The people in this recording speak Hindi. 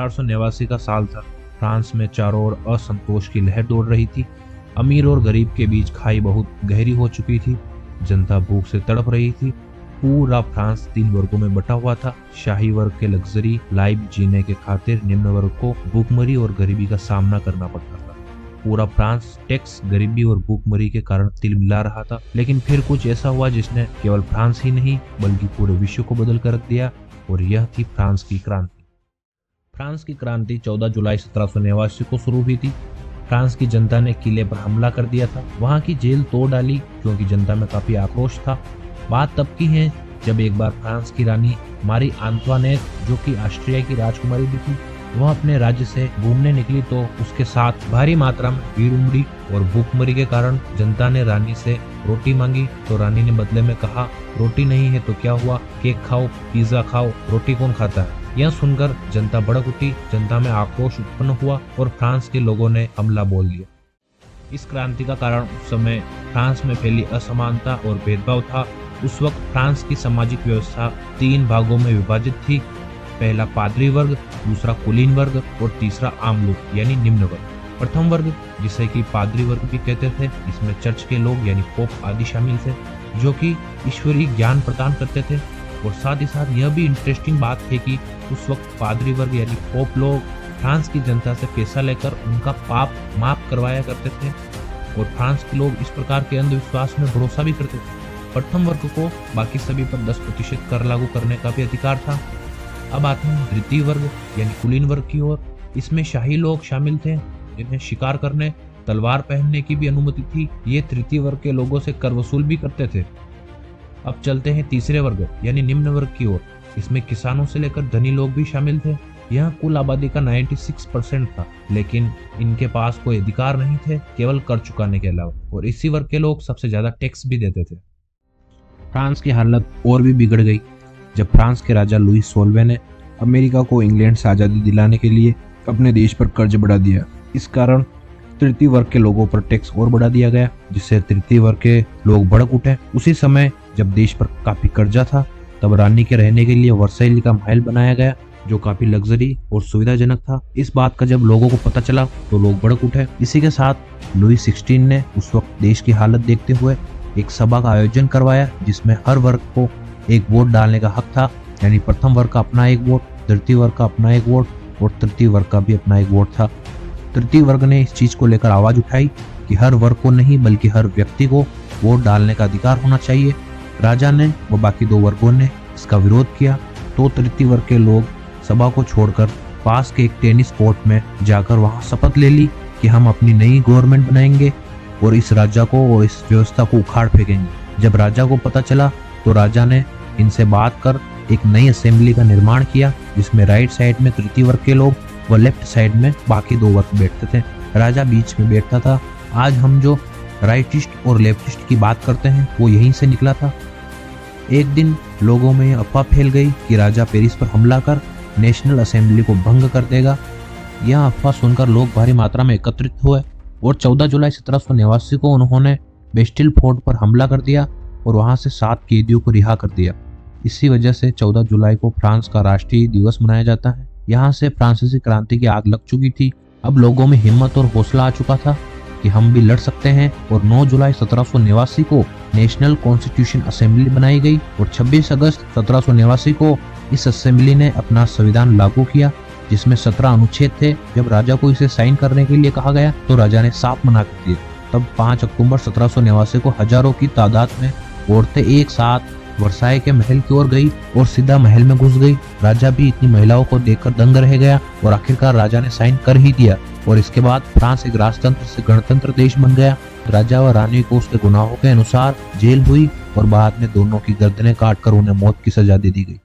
1889 का साल था। फ्रांस में चारों ओर असंतोष की लहर दौड़ रही थी। अमीर और गरीब के बीच खाई बहुत गहरी हो चुकी थी। जनता भूख से तड़प रही थी। पूरा फ्रांस 3 वर्गों में बटा हुआ था। शाही वर्ग के लग्जरी लाइफ जीने के खातिर निम्न वर्ग को भूखमरी और गरीबी का सामना करना पड़ता था। पूरा फ्रांस टैक्स, गरीबी और भूखमरी के कारण तिलमिला रहा था। लेकिन फिर कुछ ऐसा हुआ जिसने केवल फ्रांस ही नहीं बल्कि पूरे विश्व को बदल कर रख दिया, और यह थी फ्रांस की क्रांति। फ्रांस की क्रांति 14 जुलाई 1789 को शुरू हुई थी। फ्रांस की जनता ने किले पर हमला कर दिया था। वहां की जेल तोड़ डाली क्योंकि जनता में काफी आक्रोश था। बात तब की है जब एक बार फ्रांस की रानी मारी आंतवानेट, जो कि ऑस्ट्रिया की राजकुमारी भी थी, वह अपने राज्य से घूमने निकली तो उसके साथ भारी मात्रा में भीड़ उमड़ी और भूखमरी के कारण जनता ने रानी से रोटी मांगी तो रानी ने बदले में कहा, रोटी नहीं है तो क्या हुआ, केक खाओ, पिज्जा खाओ, रोटी कौन खाता है। यह सुनकर जनता भड़क उठी। जनता में आक्रोश उत्पन्न हुआ और फ्रांस के लोगों ने हमला बोल दिया। इस क्रांति का कारण उस समय फ्रांस में फैली असमानता और भेदभाव था। उस वक्त फ्रांस की सामाजिक व्यवस्था 3 भागों में विभाजित थी। पहला पादरी वर्ग, दूसरा कुलीन वर्ग और तीसरा आम लोग यानी निम्न वर्ग। प्रथम वर्ग, जिसे कि पादरी वर्ग भी कहते थे, इसमें चर्च के लोग यानी पोप आदि शामिल थे, जो कि ईश्वरीय ज्ञान प्रदान करते थे। और साथ ही साथ यह भी इंटरेस्टिंग बात है कि उस वक्त पादरी वर्ग यानी पोप लोग फ्रांस की जनता से पैसा लेकर उनका पाप माफ करवाया करते थे, और फ्रांस के लोग इस प्रकार के अंधविश्वास में भरोसा भी करते थे। प्रथम वर्ग को बाकी सभी पर 10% कर लागू करने का भी अधिकार था। अब आते हैं द्वितीय वर्ग यानी कुलीन वर्ग की ओर। इसमें शाही लोग शामिल थे जिन्हें शिकार करने, तलवार पहनने की भी अनुमति थी। ये तृतीय वर्ग के लोगों से कर वसूल भी करते थे। अब चलते हैं तीसरे वर्ग यानी निम्न वर्ग की ओर। इसमें किसानों से लेकर धनी लोग भी शामिल थे। यह कुल आबादी का 96% था, लेकिन इनके पास कोई अधिकार नहीं थे केवल कर चुकाने के अलावा, और इसी वर्ग के लोग सबसे ज्यादा टैक्स भी देते थे। फ्रांस की हालत और भी बिगड़ गई जब फ्रांस के राजा लुई 16वें ने अमेरिका को इंग्लैंड से आज़ादी दिलाने के लिए अपने देश पर कर्ज बढ़ा दिया। इस कारण तृतीय वर्ग के लोगों पर टैक्स और बढ़ा दिया गया, जिससे तृतीय वर्ग के लोग भड़क उठे। उसी समय जब देश पर काफी कर्जा था, तब रानी के रहने के लिए वर्साइल का महल बनाया गया, जो काफी लग्जरी और सुविधाजनक था। इस बात का जब लोगों को पता चला तो लोग भड़क उठे। इसी के साथ लुई 16 ने उस वक्त देश की हालत देखते हुए एक सभा का आयोजन करवाया, जिसमें हर वर्ग को एक वोट डालने का हक था। यानी प्रथम वर्ग का अपना एक वोट, द्वितीय वर्ग का अपना एक वोट और तृतीय वर्ग का भी अपना एक वोट था। तृतीय वर्ग ने इस चीज को लेकर आवाज उठाई कि हर वर्ग को नहीं बल्कि हर व्यक्ति को वोट डालने का अधिकार होना चाहिए। राजा ने व बाकी 2 वर्गों ने इसका विरोध किया, तो तृतीय वर्ग के लोग सभा को छोड़कर पास के एक टेनिस कोर्ट में जाकर वहां शपथ ले ली कि हम अपनी नई गवर्नमेंट बनाएंगे और इस राजा को और इस व्यवस्था को उखाड़ फेंकेंगे। जब राजा को पता चला तो राजा ने इनसे बात कर एक नई असेंबली का निर्माण किया, जिसमें राइट साइड में तृतीय वर्ग के लोग व लेफ्ट साइड में बाकी 2 वर्ग बैठते थे। राजा बीच में बैठता था। आज हम जो राइटिस्ट और लेफ्टिस्ट की बात करते हैं वो यहीं से निकला था। एक दिन लोगों में अफवाह फैल गई कि राजा पेरिस पर हमला कर नेशनल असेंबली को भंग कर देगा। यह अफवाह सुनकर लोग भारी मात्रा में एकत्रित हुए और 14 जुलाई 1789 को उन्होंने बेस्टिल फोर्ट पर हमला कर दिया और वहां से 7 कैदियों को रिहा कर दिया। इसी वजह से 14 जुलाई को फ्रांस का राष्ट्रीय दिवस मनाया जाता है। यहाँ से फ्रांसीसी क्रांति की आग लग चुकी थी। अब लोगों में हिम्मत और हौसला आ चुका था कि हम भी लड़ सकते हैं, और 9 जुलाई 1789 को नेशनल कॉन्स्टिट्यूशन असेंबली बनाई गई और 26 अगस्त 1789 को इस असेंबली ने अपना संविधान लागू किया, जिसमें 17 अनुच्छेद थे। जब राजा को इसे साइन करने के लिए कहा गया तो राजा ने साफ मना कर दिया। तब 5 अक्टूबर 1789 को हजारों की तादाद में औरतें एक साथ वर्साई के महल की ओर गई और सीधा महल में घुस गई। राजा भी इतनी महिलाओं को देखकर दंग रह गया और आखिरकार राजा ने साइन कर ही दिया, और इसके बाद फ्रांस एक राजतंत्र से गणतंत्र देश बन गया। राजा व रानी को उसके गुनाहों के अनुसार जेल हुई और बाद में दोनों की गर्दनें काटकर उन्हें मौत की सजा दे दी गई।